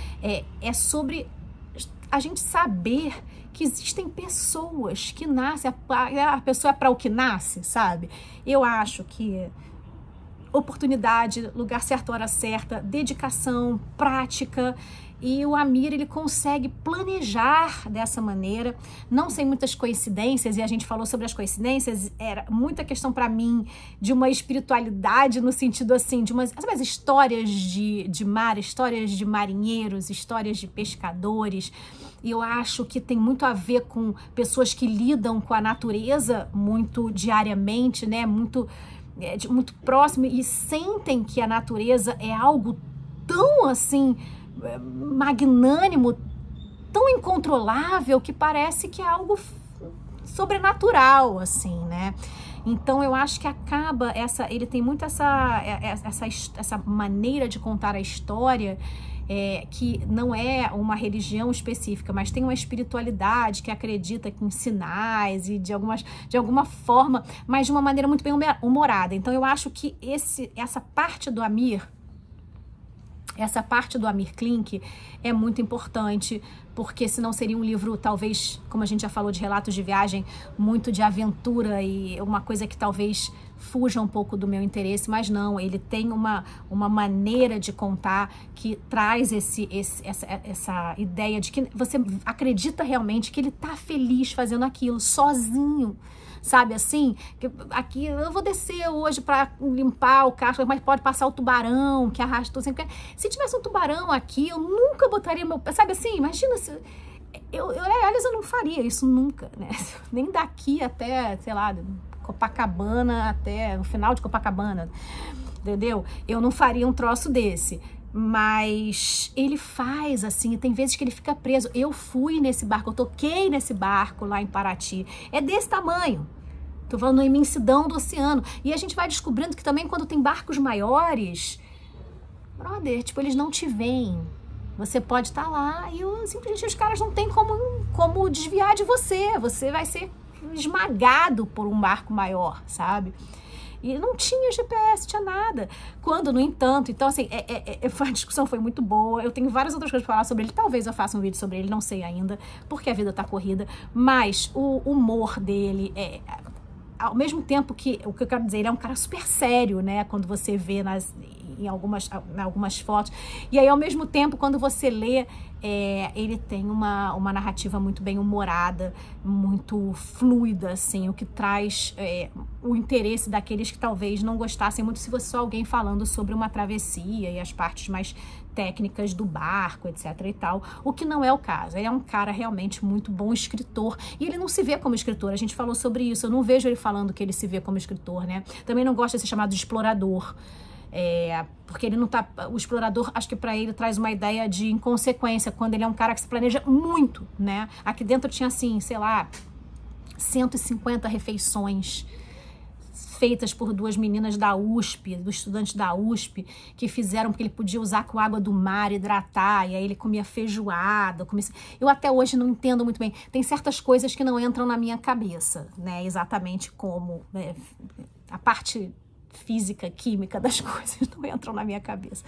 Speaker 1: É sobre a gente saber que existem pessoas que nascem, a pessoa é para o que nasce, sabe? Eu acho que oportunidade, lugar certo, hora certa, dedicação, prática, e o Amir, ele consegue planejar dessa maneira, não sem muitas coincidências, e a gente falou sobre as coincidências, era muita questão para mim de uma espiritualidade no sentido assim, de umas histórias de mar, histórias de marinheiros, histórias de pescadores, e eu acho que tem muito a ver com pessoas que lidam com a natureza muito diariamente, né, muito próximo, e sentem que a natureza é algo tão assim magnânimo, tão incontrolável, que parece que é algo sobrenatural, assim, né? Então eu acho que ele tem muito essa maneira de contar a história, que não é uma religião específica, mas tem uma espiritualidade que acredita em sinais e de alguma forma, mas de uma maneira muito bem humorada. Então eu acho que essa parte do Amir Klink é muito importante, porque senão seria um livro, talvez, como a gente já falou, de relatos de viagem, muito de aventura e uma coisa que talvez fuja um pouco do meu interesse, mas não, ele tem uma maneira de contar que traz essa ideia de que você acredita realmente que ele tá feliz fazendo aquilo, sozinho. Sabe assim, aqui eu vou descer hoje para limpar o casco, mas pode passar o tubarão que arrastou sempre. Se tivesse um tubarão aqui, eu nunca botaria meu pé, sabe assim, imagina se aliás, eu não faria isso nunca, né? Nem daqui até, sei lá, Copacabana, até o final de Copacabana, entendeu? Eu não faria um troço desse. Mas ele faz assim, tem vezes que ele fica preso. Eu fui nesse barco, eu toquei nesse barco lá em Paraty. É desse tamanho. Tô falando da imensidão do oceano. E a gente vai descobrindo que também quando tem barcos maiores, brother, tipo, eles não te veem. Você pode estar lá e simplesmente os caras não têm como desviar de você. Você vai ser esmagado por um barco maior, sabe? E não tinha GPS, tinha nada. Quando, no entanto, então assim, a discussão foi muito boa. Eu tenho várias outras coisas para falar sobre ele. Talvez eu faça um vídeo sobre ele, não sei ainda, porque a vida tá corrida. Mas o humor dele ao mesmo tempo que, o que eu quero dizer, ele é um cara super sério, né? Quando você vê em algumas fotos. E aí, ao mesmo tempo, quando você lê, ele tem uma narrativa muito bem humorada, muito fluida, assim, o que traz o interesse daqueles que talvez não gostassem muito se fosse só alguém falando sobre uma travessia e as partes mais técnicas do barco, etc e tal, o que não é o caso. Ele é um cara realmente muito bom escritor, e ele não se vê como escritor, a gente falou sobre isso, eu não vejo ele falando que ele se vê como escritor, né? Também não gosta de ser chamado de explorador, porque ele não tá, o explorador, acho que para ele traz uma ideia de inconsequência, quando ele é um cara que se planeja muito, né? Aqui dentro tinha assim, sei lá, 150 refeições feitas por duas meninas da USP, dos estudantes da USP, que fizeram porque ele podia usar com água do mar, hidratar, e aí ele comia feijoada. Eu até hoje não entendo muito bem. Tem certas coisas que não entram na minha cabeça, né? Exatamente como, né? A parte física, química das coisas não entram na minha cabeça.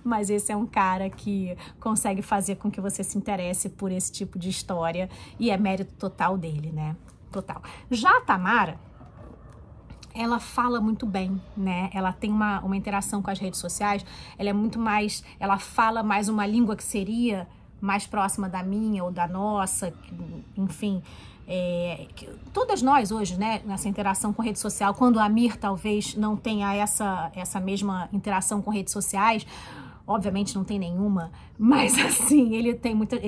Speaker 1: Mas esse é um cara que consegue fazer com que você se interesse por esse tipo de história, e é mérito total dele, né? Total. Já a Tamara, ela fala muito bem, né? Ela tem uma interação com as redes sociais, ela é muito mais, ela fala mais uma língua que seria mais próxima da minha ou da nossa, enfim. Todas nós hoje, né, nessa interação com rede social, quando o Amir talvez não tenha essa mesma interação com redes sociais, obviamente não tem nenhuma, mas assim, ele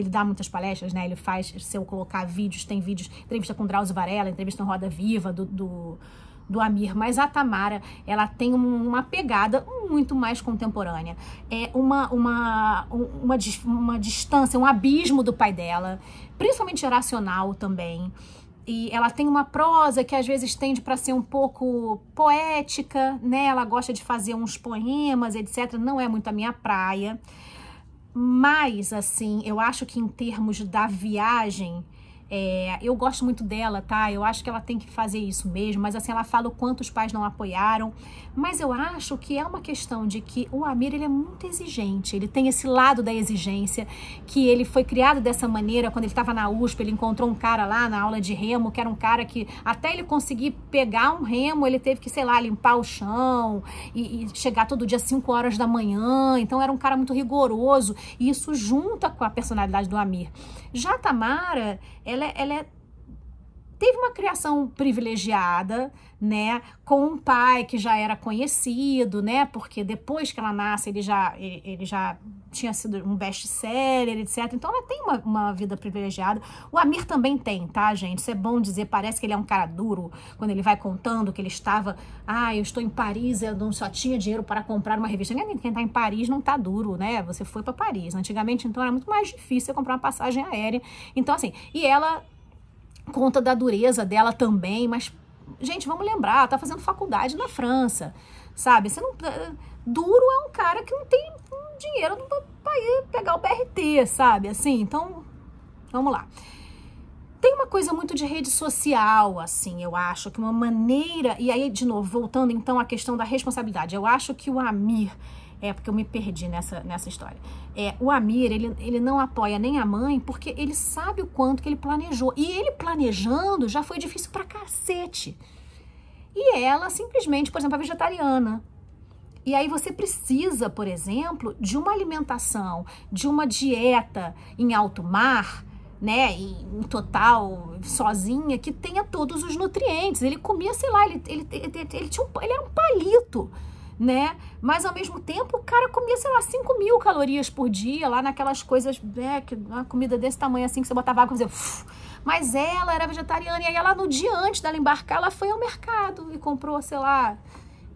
Speaker 1: dá muitas palestras, né? Ele faz, se eu colocar vídeos, tem vídeos, entrevista com Drauzio Varela, entrevista no Roda Viva do Amir, mas a Tamara, ela tem uma pegada muito mais contemporânea. É uma distância, um abismo do pai dela, principalmente geracional também. E ela tem uma prosa que às vezes tende para ser um pouco poética, né? Ela gosta de fazer uns poemas, etc. Não é muito a minha praia. Mas, assim, eu acho que em termos da viagem, eu gosto muito dela, tá? Eu acho que ela tem que fazer isso mesmo, mas assim, ela fala o quanto os pais não apoiaram, mas eu acho que é uma questão de que o Amir, ele é muito exigente, ele tem esse lado da exigência, que ele foi criado dessa maneira. Quando ele estava na USP, ele encontrou um cara lá na aula de remo, que era um cara que, até ele conseguir pegar um remo, ele teve que, sei lá, limpar o chão e chegar todo dia às 5 horas da manhã, então era um cara muito rigoroso, e isso junta com a personalidade do Amir. Já a Tamara, ela teve uma criação privilegiada, né, com um pai que já era conhecido, né, porque depois que ela nasce, ele já tinha sido um best-seller, etc. Então, ela tem uma vida privilegiada. O Amir também tem, tá, gente? Isso é bom dizer, parece que ele é um cara duro, quando ele vai contando que ele estava, eu estou em Paris, eu não só tinha dinheiro para comprar uma revista. Quem tá em Paris não tá duro, né? Você foi para Paris. Antigamente, então, era muito mais difícil comprar uma passagem aérea. Então, assim, e ela conta da dureza dela também, mas, gente, vamos lembrar, ela tá fazendo faculdade na França, sabe? Você não... Duro é um cara que não tem dinheiro vai pegar o BRT, sabe? Assim, então, vamos lá. Tem uma coisa muito de rede social, assim, eu acho, que uma maneira... E aí, de novo, voltando então à questão da responsabilidade. Eu acho que o Amir... porque eu me perdi nessa história. O Amir, ele não apoia nem a mãe, porque ele sabe o quanto que ele planejou. E ele planejando já foi difícil pra cacete. E ela simplesmente, por exemplo, é vegetariana. E aí você precisa, por exemplo, de uma alimentação, de uma dieta em alto mar, né, em total, sozinha, que tenha todos os nutrientes. Ele comia, sei lá, ele era um palito, né, mas ao mesmo tempo o cara comia, sei lá, 5.000 calorias por dia, lá naquelas coisas, né, uma comida desse tamanho assim, que você botava água e fazia... Mas ela era vegetariana, e aí ela, no dia antes dela embarcar, ela foi ao mercado e comprou, sei lá,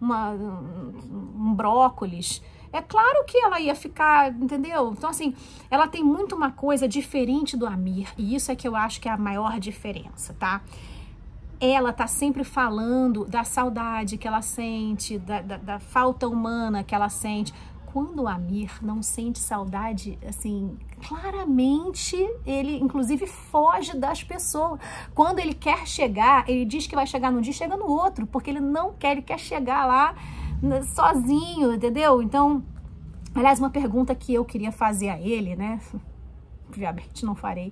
Speaker 1: um brócolis. É claro que ela ia ficar, entendeu? Então, assim, ela tem muito uma coisa diferente do Amir, e isso é que eu acho que é a maior diferença, tá? Ela tá sempre falando da saudade que ela sente, da falta humana que ela sente. Quando o Amir não sente saudade, assim, claramente ele, inclusive, foge das pessoas. Quando ele quer chegar, ele diz que vai chegar num dia, chega no outro, porque ele não quer, ele quer chegar lá sozinho, entendeu? Então, aliás, uma pergunta que eu queria fazer a ele, né? Obviamente não farei,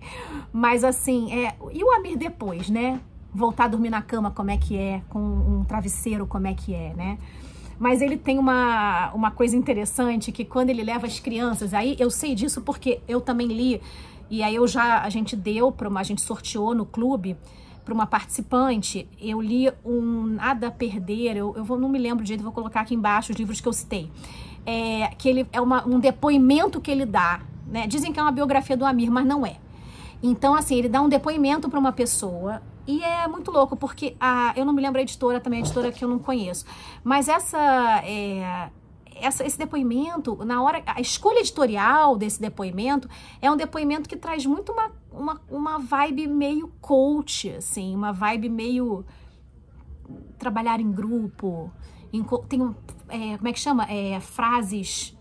Speaker 1: mas assim, e o Amir depois, né? Voltar a dormir na cama, como é que é? Com um travesseiro, como é que é, né? Mas ele tem uma coisa interessante, que quando ele leva as crianças, aí eu sei disso porque eu também li, e aí a gente sorteou no clube para uma participante, eu li Nada a Perder, não me lembro direito, vou colocar aqui embaixo os livros que eu citei, que ele um depoimento que ele dá, né? Dizem que é uma biografia do Amir, mas não é. Então, assim, ele dá um depoimento para uma pessoa. E é muito louco, porque eu não me lembro a editora também, a editora que eu não conheço. Mas esse depoimento, a escolha editorial desse depoimento é um depoimento que traz muito uma vibe meio coach, assim, uma vibe meio trabalhar em grupo. Tem como é que chama? Frases...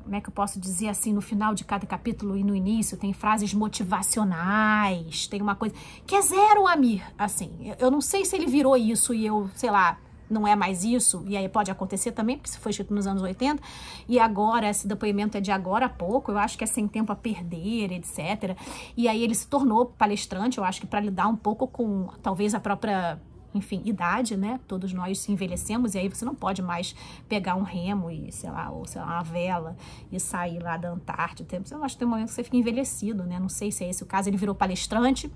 Speaker 1: como é que eu posso dizer assim, no final de cada capítulo e no início, tem frases motivacionais, tem uma coisa que é zero Amir, assim, eu não sei se ele virou isso e eu, sei lá, não é mais isso, e aí pode acontecer também, porque isso foi escrito nos anos 80, e agora, esse depoimento é de agora a pouco, eu acho que é Sem Tempo a Perder, etc, e aí ele se tornou palestrante, eu acho que para lidar um pouco com, talvez, a própria... enfim, idade, né? Todos nós se envelhecemos, e aí você não pode mais pegar um remo e, sei lá, uma vela e sair lá da Antártida. Eu acho que tem um momento que você fica envelhecido, né? Não sei se é esse o caso, ele virou palestrante.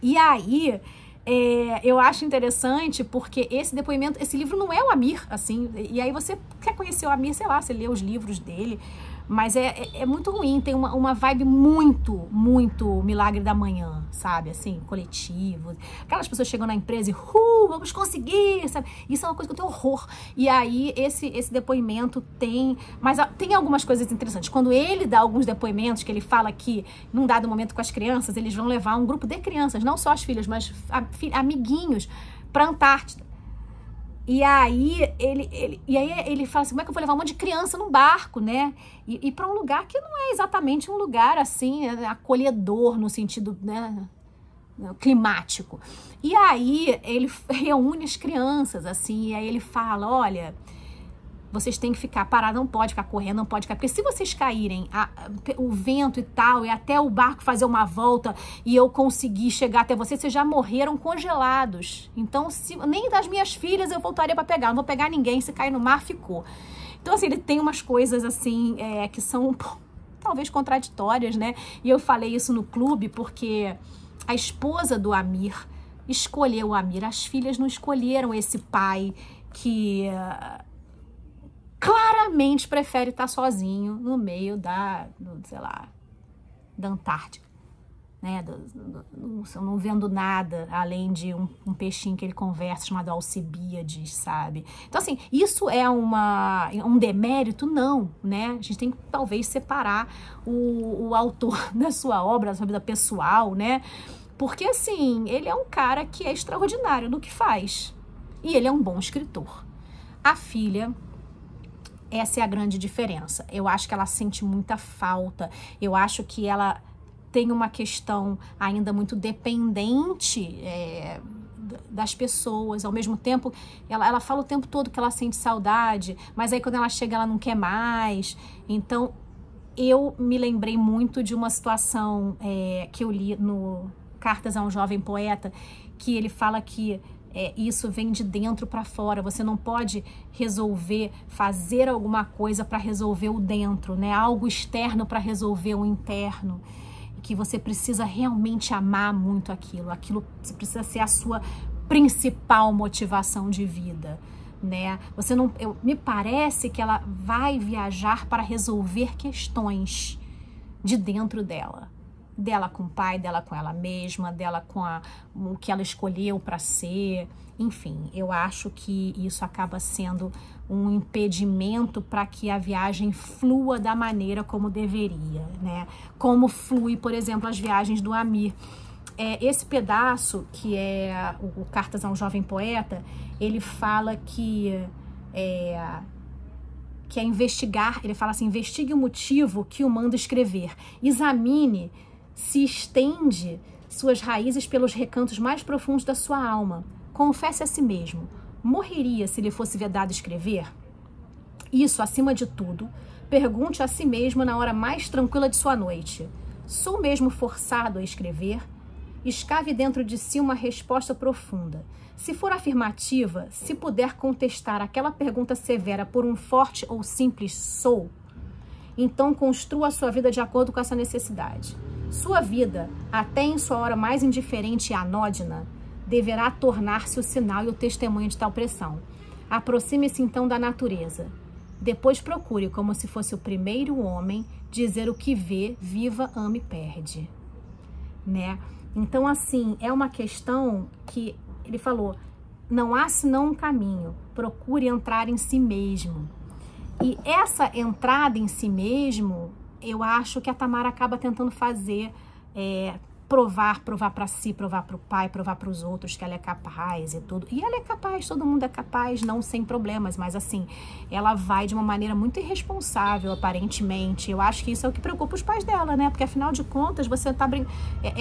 Speaker 1: E aí, eu acho interessante porque esse depoimento, esse livro não é o Amir, assim, e aí você quer conhecer o Amir, sei lá, você lê os livros dele, mas é muito ruim, tem uma vibe muito, muito Milagre da Manhã, sabe, assim, coletivo, aquelas pessoas chegam na empresa e, vamos conseguir, sabe, isso é uma coisa que eu tenho horror, e aí esse depoimento mas tem algumas coisas interessantes, quando ele dá alguns depoimentos, que ele fala que, num dado momento com as crianças, eles vão levar um grupo de crianças, não só as filhas, mas amiguinhos, pra Antártida. E aí ele fala assim, como é que eu vou levar um monte de criança num barco, né? E para um lugar que não é exatamente um lugar, assim, acolhedor no sentido, né, climático. E aí ele reúne as crianças, assim, e aí ele fala, olha... vocês têm que ficar parados, não pode ficar correndo, não pode cair. Porque se vocês caírem, o vento e tal, e até o barco fazer uma volta e eu conseguir chegar até vocês já morreram congelados. Então, nem das minhas filhas eu voltaria para pegar. Não vou pegar ninguém, se cair no mar, ficou. Então, assim, ele tem umas coisas, assim, que são talvez contraditórias, né? E eu falei isso no clube porque a esposa do Amir escolheu o Amir. As filhas não escolheram esse pai que... claramente prefere estar sozinho no meio sei lá, da Antártica, né? Não vendo nada além de um peixinho que ele conversa chamado Alcibíades, sabe? Então, assim, isso é um demérito? Não, né? A gente tem que talvez separar o autor da sua obra, da sua vida pessoal, né? Porque, assim, ele é um cara que é extraordinário no que faz. E ele é um bom escritor. A filha... Essa é a grande diferença. Eu acho que ela sente muita falta. Eu acho que ela tem uma questão ainda muito dependente das pessoas. Ao mesmo tempo, ela fala o tempo todo que ela sente saudade, mas aí quando ela chega ela não quer mais. Então, eu me lembrei muito de uma situação que eu li no Cartas a um Jovem Poeta, que ele fala que isso vem de dentro para fora. Você não pode resolver, fazer alguma coisa para resolver o dentro, né? Algo externo para resolver o interno. Que você precisa realmente amar muito aquilo. Aquilo precisa ser a sua principal motivação de vida, né? Você não, me parece que ela vai viajar para resolver questões de dentro dela. Dela com o pai, dela com ela mesma, dela com o que ela escolheu para ser. Enfim, eu acho que isso acaba sendo um impedimento para que a viagem flua da maneira como deveria, né? Como flui, por exemplo, as viagens do Amir. Esse pedaço, que é o Cartas a um Jovem Poeta, ele fala que é investigar, ele fala assim, investigue o motivo que o manda escrever, examine se estende suas raízes pelos recantos mais profundos da sua alma. Confesse a si mesmo, morreria se lhe fosse vedado escrever? Isso, acima de tudo, pergunte a si mesmo na hora mais tranquila de sua noite. Sou mesmo forçado a escrever? Escave dentro de si uma resposta profunda. Se for afirmativa, se puder contestar aquela pergunta severa por um forte ou simples sou, então construa a sua vida de acordo com essa necessidade. Sua vida, até em sua hora mais indiferente e anódina, deverá tornar-se o sinal e o testemunho de tal pressão. Aproxime-se então da natureza. Depois procure, como se fosse o primeiro homem, dizer o que vê, viva, ama e perde. Né? Então, assim, é uma questão que ele falou, não há senão um caminho, procure entrar em si mesmo. E essa entrada em si mesmo, eu acho que a Tamara acaba tentando fazer, provar para si, provar para o pai, provar para os outros que ela é capaz e tudo. E ela é capaz, todo mundo é capaz, não sem problemas, mas assim, ela vai de uma maneira muito irresponsável, aparentemente. Eu acho que isso é o que preocupa os pais dela, né? Porque afinal de contas, você tá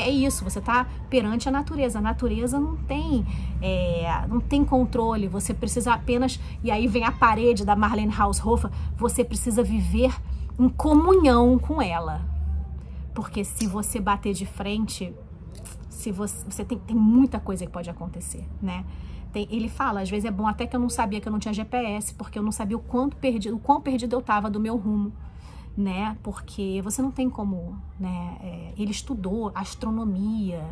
Speaker 1: isso, você tá perante a natureza. A natureza não tem controle, você precisa apenas, e aí vem a parede da Marlene Haushofer, você precisa viver em comunhão com ela. Porque se você bater de frente, se você tem muita coisa que pode acontecer, né? Ele fala, às vezes é bom até que eu não sabia que eu não tinha GPS, porque eu não sabia o quão perdido eu tava do meu rumo, né? Porque você não tem como, né? Ele estudou astronomia,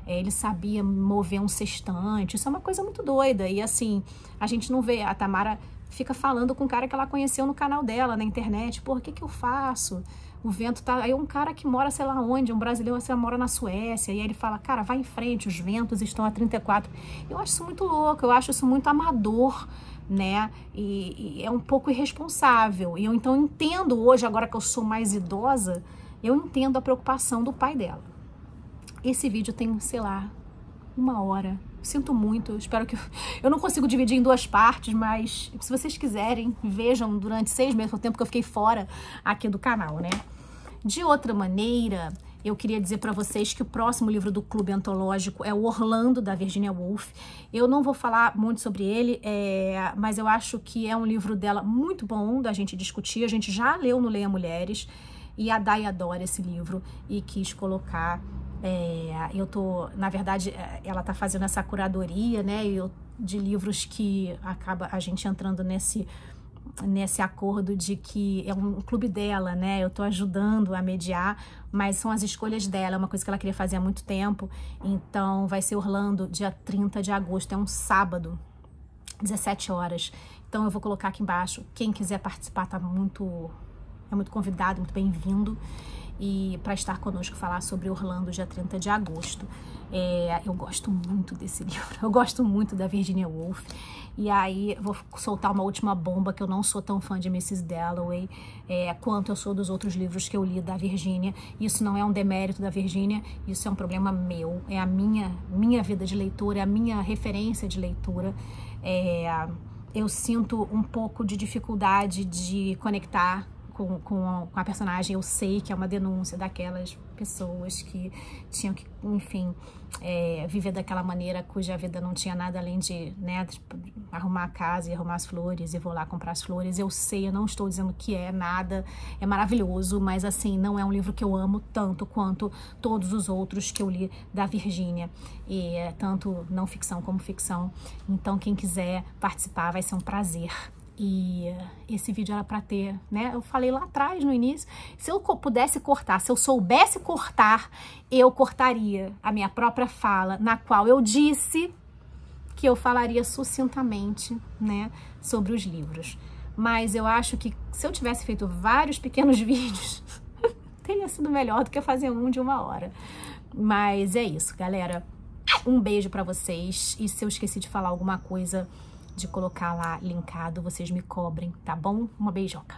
Speaker 1: ele sabia mover um sextante, isso é uma coisa muito doida. E assim, a gente não vê, a Tamara fica falando com um cara que ela conheceu no canal dela, na internet, pô, o que eu faço? O vento tá... Aí um cara que mora sei lá onde, um brasileiro, você mora na Suécia, e aí ele fala, cara, vai em frente, os ventos estão a 34. Eu acho isso muito louco, eu acho isso muito amador, né? E é um pouco irresponsável. E eu então entendo hoje, agora que eu sou mais idosa, eu entendo a preocupação do pai dela. Esse vídeo tem, sei lá, 1 hora. Sinto muito, espero que... Eu não consigo dividir em 2 partes, mas se vocês quiserem, vejam durante 6 meses, foi o tempo que eu fiquei fora aqui do canal, né? De outra maneira, eu queria dizer para vocês que o próximo livro do Clube Antológico é o Orlando, da Virginia Woolf. Eu não vou falar muito sobre ele, mas eu acho que é um livro dela muito bom da gente discutir. A gente já leu no Leia Mulheres, e a Day adora esse livro e quis colocar... na verdade, ela tá fazendo essa curadoria, né, de livros que acaba a gente entrando nesse acordo de que é um clube dela, né, eu tô ajudando a mediar, mas são as escolhas dela, é uma coisa que ela queria fazer há muito tempo. Então vai ser Orlando, dia 30 de agosto, é um sábado, 17 horas. Então eu vou colocar aqui embaixo, quem quiser participar é muito convidado, muito bem-vindo. E para estar conosco, falar sobre Orlando, dia 30 de agosto. Eu gosto muito desse livro, eu gosto muito da Virginia Woolf. E aí, vou soltar uma última bomba, que eu não sou tão fã de Mrs. Dalloway, quanto eu sou dos outros livros que eu li da Virginia. Isso não é um demérito da Virginia, isso é um problema meu, é a minha vida de leitura, é a minha referência de leitura. eu sinto um pouco de dificuldade de conectar com a personagem. Eu sei que é uma denúncia daquelas pessoas que tinham que, enfim, viver daquela maneira cuja vida não tinha nada além de, né, arrumar a casa e arrumar as flores e vou lá comprar as flores. Eu sei, eu não estou dizendo que é nada, é maravilhoso, mas assim, não é um livro que eu amo tanto quanto todos os outros que eu li da Virgínia, e tanto não ficção como ficção. Então, quem quiser participar vai ser um prazer. E esse vídeo era pra ter, né? Eu falei lá atrás, no início, se eu pudesse cortar, se eu soubesse cortar, eu cortaria a minha própria fala, na qual eu disse que eu falaria sucintamente, né, sobre os livros. Mas eu acho que se eu tivesse feito vários pequenos vídeos, teria sido melhor do que fazer um de 1 hora. Mas é isso, galera. Um beijo pra vocês. E se eu esqueci de falar alguma coisa, de colocar lá linkado, vocês me cobrem, tá bom? Uma beijoca.